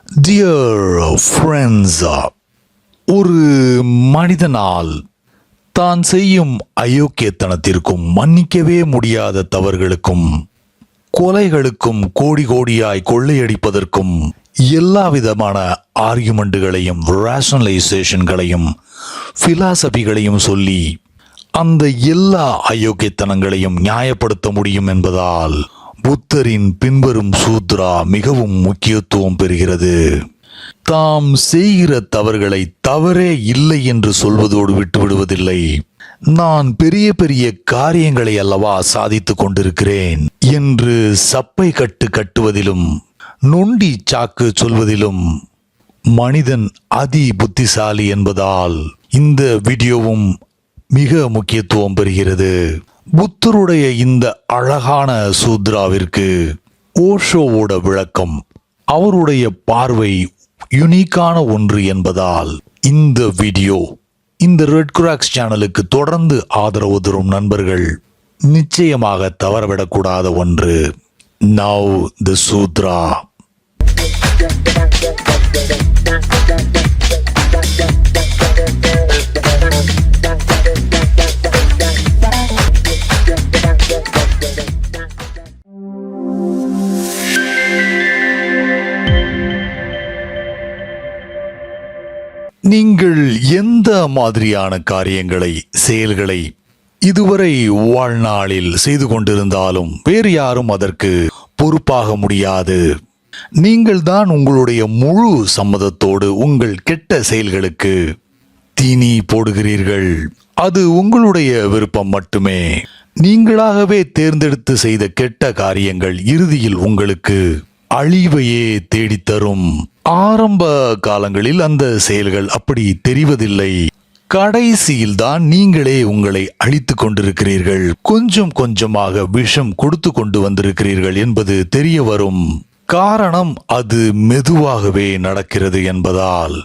Dear friends, ஒரு மனிதனால் தான் செய்யும் அயோக்கியத்தனத்திற்கும் மன்னிக்கவே முடியாத தவறுகளுக்கும் கொலைகளுக்கும் கோடி கோடியாய் கொள்ளையடிப்பதற்கும் எல்லா விதமான ஆர்குமெண்ட்டுகளையும் ரேஷனலைசேஷன்களையும் பிலாசபிகளையும் சொல்லி அந்த எல்லா அயோக்கியத்தனங்களையும் நியாயப்படுத்த முடியும் என்பதால் புத்தரின் பின்வரும் சூத்ரா மிகவும் முக்கியத்துவம் பெறுகிறது. தாம் செய்கிற தவறுகளை தவறே இல்லை என்று சொல்வதோடு விட்டுவிடுவதில்லை. நான் பெரிய பெரிய காரியங்களை அல்லவா சாதித்துக் கொண்டிருக்கிறேன் என்று சப்பை கட்டுவதிலும் நொண்டி சாக்கு சொல்வதிலும் மனிதன் அதி புத்திசாலி என்பதால் இந்த வீடியோவும் மிக முக்கியத்துவம் பெறுகிறது. புத்தருடைய இந்த அழகான சூத்ராவிற்கு ஓஷோவோட விளக்கம் அவருடைய பார்வை யுனிக்கான ஒன்று என்பதால் இந்த வீடியோ இந்த ரெட் கிராக்ஸ் சேனலுக்கு தொடர்ந்து ஆதரவு தரும் நண்பர்கள் நிச்சயமாக தவறவிடக்கூடாத ஒன்று. Now the Sutra. நீங்கள் எந்த மாதிரியான காரியங்களை செயல்களை இதுவரை வாழ்நாளில் செய்து கொண்டிருந்தாலும் வேறு யாரும் அதற்கு பொறுப்பாக முடியாது. நீங்கள் தான் உங்களுடைய முழு சம்மதத்தோடு உங்கள் கெட்ட செயல்களுக்கு தீனி போடுகிறீர்கள். அது உங்களுடைய விருப்பம் மட்டுமே. நீங்களாகவே தேர்ந்தெடுத்து செய்த கெட்ட காரியங்கள் இறுதியில் உங்களுக்கு அழிவையே தேடித்தரும். ஆரம்ப காலங்களில் அந்த செயல்கள் அப்படி தெரிவதில்லை. கடைசியில் தான் நீங்களே உங்களை அழித்துக் கொண்டிருக்கிறீர்கள். கொஞ்சம் கொஞ்சமாக விஷம் கொடுத்து கொண்டு வந்திருக்கிறீர்கள் என்பது தெரிய வரும். காரணம் அது மெதுவாகவே நடக்கிறது என்பதால்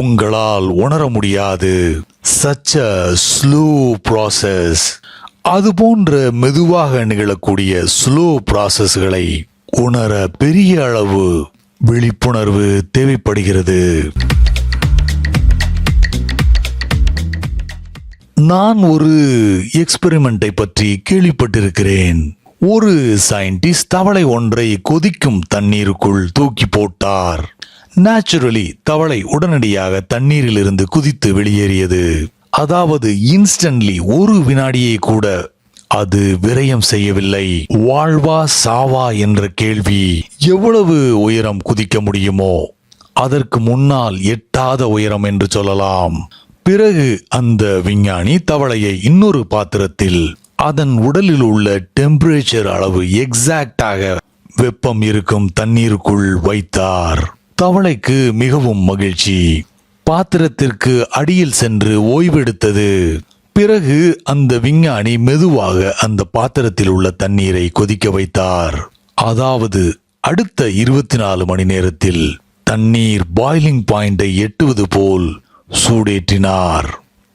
உங்களால் உணர முடியாது. such a slow process. அது போன்ற மெதுவாக நிகழக்கூடிய ஸ்லோ ப்ராசஸ்களை உணர பெரிய அளவு விழிப்புணர்வு தேவைப்படுகிறது. நான் ஒரு எக்ஸ்பெரிமெண்டை பற்றி கேள்விப்பட்டிருக்கிறேன். ஒரு சயின்டிஸ்ட் தவளை ஒன்றை கொதிக்கும் தண்ணீருக்குள் தூக்கி போட்டார். நேச்சுரலி தவளை உடனடியாக தண்ணீரில் இருந்து குதித்து வெளியேறியது. அதாவது இன்ஸ்டன்ட்லி ஒரு வினாடியை கூட அது விரயம் செய்யவில்லை. வாழ்வா சாவா என்ற கேள்வி எவ்வளவு உயரம் குதிக்க முடியுமோ அதற்கு முன்னால் எட்டாத உயரம் என்று சொல்லலாம். பிறகு அந்த விஞ்ஞானி தவளையை இன்னொரு பாத்திரத்தில் அதன் உடலில் உள்ள டெம்பரேச்சர் அளவு எக்ஸாக்டாக வெப்பம் இருக்கும் தண்ணீருக்குள் வைத்தார். தவளைக்கு மிகவும் மகிழ்ச்சி. பாத்திரத்திற்கு அடியில் சென்று ஓய்வெடுத்தது. பிறகு அந்த விஞ்ஞானி மெதுவாக அந்த பாத்திரத்தில் உள்ள தண்ணீரை கொதிக்க வைத்தார். அதாவது அடுத்த 24 மணி நேரத்தில் தண்ணீர் பாய்லிங் பாயிண்டை எட்டுவது போல் சூடேற்றினார்.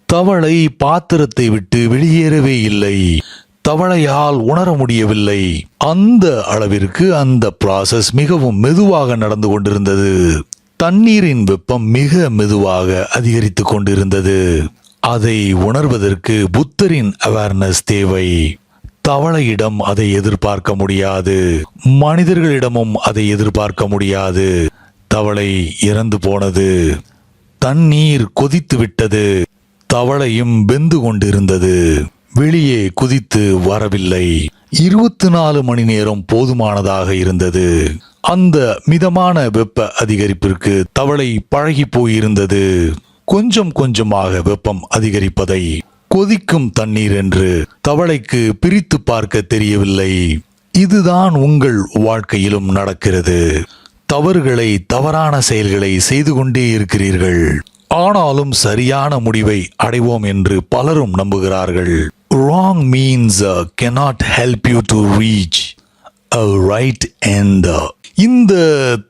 தவளை பாத்திரத்தை விட்டு வெளியேறவே இல்லை. தவளையால் உணர முடியவில்லை. அந்த அளவிற்கு அந்த ப்ராசஸ் மிகவும் மெதுவாக நடந்து கொண்டிருந்தது. தண்ணீரின் வெப்பம் மிக மெதுவாக அதிகரித்து கொண்டிருந்தது. அதை உணர்வதற்கு புத்தரின் அவேர்னஸ் தேவை. தவளையிடம் அதை எதிர்பார்க்க முடியாது. மனிதர்களிடமும் அதை எதிர்பார்க்க முடியாது. தவளை இறந்து போனது. தண்ணீர் கொதித்து விட்டது. தவளையும் வெந்து கொண்டிருந்தது. வெளியே குதித்து வரவில்லை. 24 மணி நேரம் போதுமானதாக இருந்தது. அந்த மிதமான வெப்ப அதிகரிப்பிற்கு தவளை பழகி போயிருந்தது. கொஞ்சம் கொஞ்சமாக வெப்பம் அதிகரிப்பதை கொதிக்கும் தண்ணீர் என்று தவளைக்கு பிரித்து பார்க்க தெரியவில்லை. இதுதான் உங்கள் வாழ்க்கையிலும் நடக்கிறது. தவறுகளை தவறான செயல்களை செய்து கொண்டே இருக்கிறீர்கள். ஆனாலும் சரியான முடிவை அடைவோம் என்று பலரும் நம்புகிறார்கள். Wrong means cannot help you to reach a right end. இந்த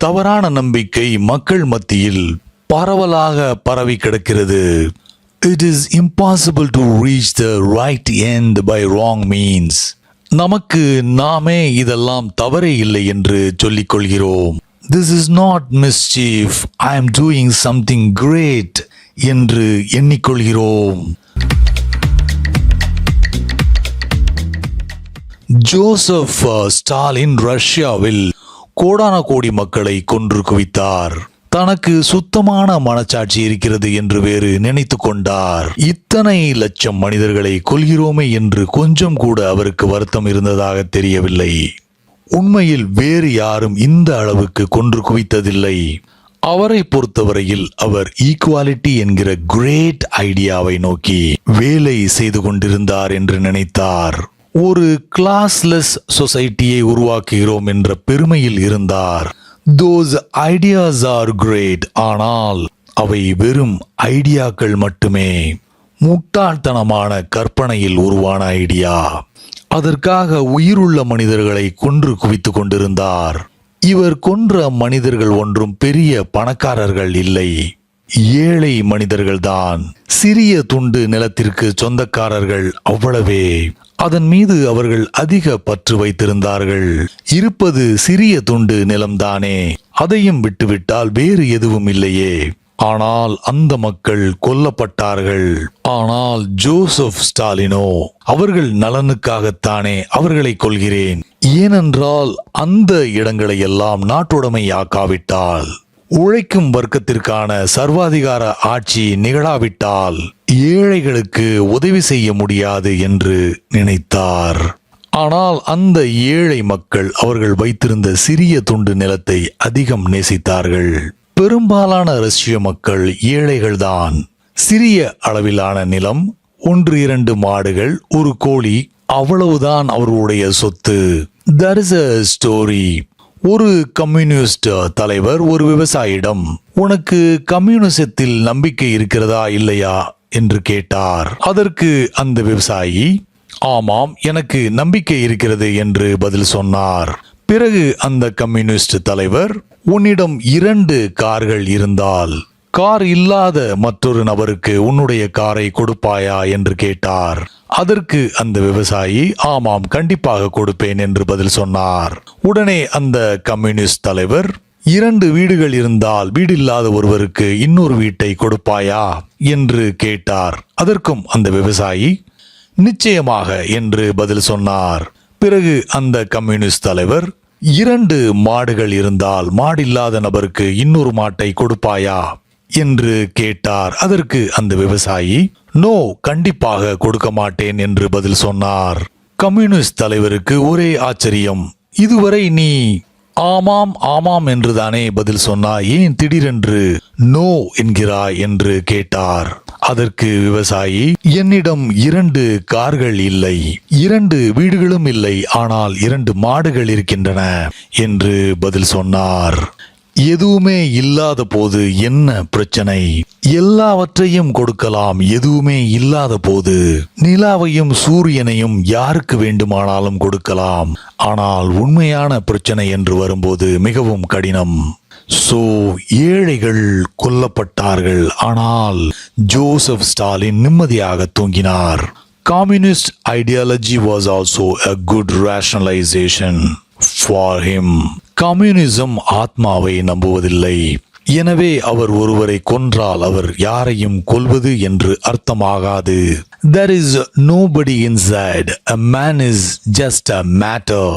தவறான நம்பிக்கை மக்கள் மத்தியில் பரவலாக பரவி கிடக்கிறது. It is impossible to reach the right end by wrong means. நமக்கு நாமே இதெல்லாம் தவறே இல்லை என்று சொல்லிக் கொள்கிறோம். This is not mischief. I am doing something great என்று எண்ணிக்கொள்கிறோம். ஜோசப் ஸ்டாலின் ரஷ்யாவில் கோடான கோடி மக்களை கொன்று குவித்தார். தனக்கு சுத்தமான மனச்சாட்சி இருக்கிறது என்று வேறு நினைத்து கொண்டார். இத்தனை லட்சம் மனிதர்களை கொல்கிறோமே என்று கொஞ்சம் கூட அவருக்கு வருத்தம் இருந்ததாக தெரியவில்லை. உண்மையில் வேறு யாரும் இந்த அளவுக்கு கொன்று குவித்ததில்லை. அவரை பொறுத்தவரையில் அவர் ஈக்குவாலிட்டி என்கிற கிரேட் ஐடியாவை நோக்கி வேலை செய்து கொண்டிருந்தார் என்று நினைத்தார். ஒரு கிளாஸ்லெஸ் சொசைட்டியை உருவாக்குகிறோம் என்ற பெருமையில் இருந்தார். Those ideas are great. ஆனால் அவை வெறும் ஐடியாக்கள் மட்டுமே. முட்டாள்தனமான கற்பனையில் உருவான ஐடியா. அதற்காக உயிருள்ள மனிதர்களை கொன்று குவித்துக் கொண்டிருந்தார். இவர் கொன்ற மனிதர்கள் ஒன்றும் பெரிய பணக்காரர்கள் இல்லை, ஏழை மனிதர்கள்தான். சிறிய துண்டு நிலத்திற்கு சொந்தக்காரர்கள், அவ்வளவே. அதன் மீது அவர்கள் அதிக பற்று வைத்திருந்தார்கள். இருப்பது சிறிய துண்டு நிலம்தானே, அதையும் விட்டுவிட்டால் வேறு எதுவும் இல்லையே. ஆனால் அந்த மக்கள் கொல்லப்பட்டார்கள். ஆனால் ஜோசப் ஸ்டாலினோ அவர்கள் நலனுக்காகத்தானே அவர்களை கொல்கிறேன். ஏனென்றால் அந்த இடங்களை எல்லாம் நாட்டுடைமையாக்காவிட்டால், உழைக்கும் வர்க்கத்திற்கான சர்வாதிகார ஆட்சி நிகழாவிட்டால் ஏழைகளுக்கு உதவி செய்ய முடியாது என்று நினைத்தார். ஆனால் அந்த ஏழை மக்கள் அவர்கள் வைத்திருந்த சிறிய துண்டு நிலத்தை அதிகம் நேசித்தார்கள். பெரும்பாலான ரஷ்ய மக்கள் ஏழைகள்தான். சிறிய அளவிலான நிலம், 1-2 மாடுகள், ஒரு கோழி, அவ்வளவுதான் அவர்களுடைய சொத்து. There is a story. ஒரு கம்யூனிஸ்ட் தலைவர் ஒரு விவசாயியிடம், உனக்கு கம்யூனிசத்தில் நம்பிக்கை இருக்கிறதா இல்லையா என்று கேட்டார். அதற்கு அந்த விவசாயி, ஆமாம், எனக்கு நம்பிக்கை இருக்கிறது என்று பதில் சொன்னார். பிறகு அந்த கம்யூனிஸ்ட் தலைவர், உன்னிடம் 2 கார்கள் இருந்தால் கார் இல்லாத மற்றொரு நபருக்கு உன்னுடைய காரை கொடுப்பாயா என்று கேட்டார். அதற்கு அந்த விவசாயி, ஆமாம், கண்டிப்பாக கொடுப்பேன் என்று பதில் சொன்னார். உடனே அந்த கம்யூனிஸ்ட் தலைவர், 2 வீடுகள் இருந்தால் வீடில்லாத ஒருவருக்கு இன்னொரு வீட்டை கொடுப்பாயா என்று கேட்டார். அதற்கும் அந்த விவசாயி, நிச்சயமாக என்று பதில் சொன்னார். பிறகு அந்த கம்யூனிஸ்ட் தலைவர், 2 மாடுகள் இருந்தால் மாடில்லாத நபருக்கு இன்னொரு மாட்டை கொடுப்பாயா என்று கேட்டார். அதற்கு அந்த விவசாயி, நோ, கண்டிப்பாக கொடுக்க மாட்டேன் என்று பதில் சொன்னார். கம்யூனிஸ்ட் தலைவருக்கு ஒரே ஆச்சரியம். இதுவரை நீ ஆமாம் ஆமாம் என்றுதானே பதில் சொன்னாய், ஏன் திடீரென்று நோ என்கிறாய் என்று கேட்டார். அதற்கு விவசாயி, என்னிடம் 2 கார்கள் இல்லை, 2 வீடுகளும் இல்லை, ஆனால் 2 மாடுகள் இருக்கின்றன என்று பதில் சொன்னார். எதுவுமே இல்லாத போது என்ன பிரச்சனை? எல்லாவற்றையும் கொடுக்கலாம். எதுவுமே இல்லாத போது நிலாவையும் சூரியனையும் யாருக்கு வேண்டுமானாலும் கொடுக்கலாம். ஆனால் உண்மையான பிரச்சனை என்று வரும்போது மிகவும் கடினம். ஏழைகள் கொல்லப்பட்டார்கள். ஆனால் ஜோசப் ஸ்டாலின் நிம்மதியாக தூங்கினார். Communist ideology was also a good rationalization for him. Communism ஆத்மாவை நம்புவதில்லை. எனவே அவர் ஒருவரை கொன்றால் அவர் யாரையும் கொல்வது என்று அர்த்தமாகாது. There is nobody inside. A man is just a matter.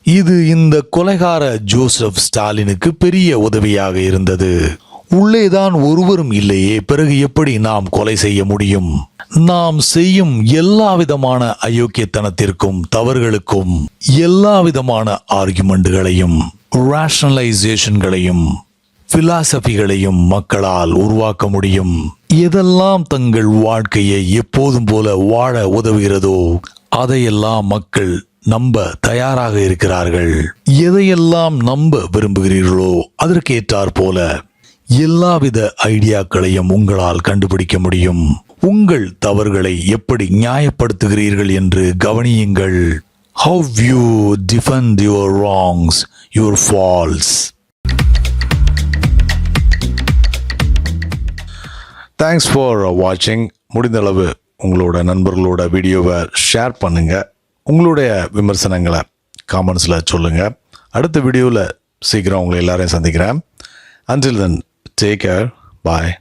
இது இந்த கொலைகார ஜோசப் ஸ்டாலினுக்கு பெரிய உதவியாக இருந்தது. உள்ளேதான் ஒருவரும் இல்லையே, பிறகு எப்படி நாம் கொலை செய்ய முடியும்? நாம் செய்யும் எல்லா விதமான அயோக்கியத்தனத்திற்கும், தவறுகளுக்கும், எல்லா விதமான ஆர்குமெண்ட்களையும், ராஷனலைசேஷன்களையும், பிலாசபிகளையும் மக்களால் உருவாக்க முடியும். எதெல்லாம் தங்கள் வாழ்க்கையை எப்போதும் போல வாழ உதவுகிறதோ அதையெல்லாம் மக்கள் நம்ப தயாராக இருக்கிறார்கள். எதையெல்லாம் நம்ப விரும்புகிறீர்களோ அதற்கேற்றாற் போல எல்லாவித ஐடியாக்களையும் உங்களால் கண்டுபிடிக்க முடியும். உங்கள் தவறுகளை எப்படி நியாயப்படுத்துகிறீர்கள் என்று கவனியுங்கள். How you defend your wrongs, your faults. Thanks for watching. முடிந்தளவு உங்களோட நண்பர்களோட வீடியோவை ஷேர் பண்ணுங்க. உங்களுடைய விமர்சனங்களை காமெண்ட்ஸில் சொல்லுங்க. அடுத்த வீடியோவில் சீக்கிரம் உங்களை எல்லாரையும் சந்திக்கிறேன். Until then, take care. Bye.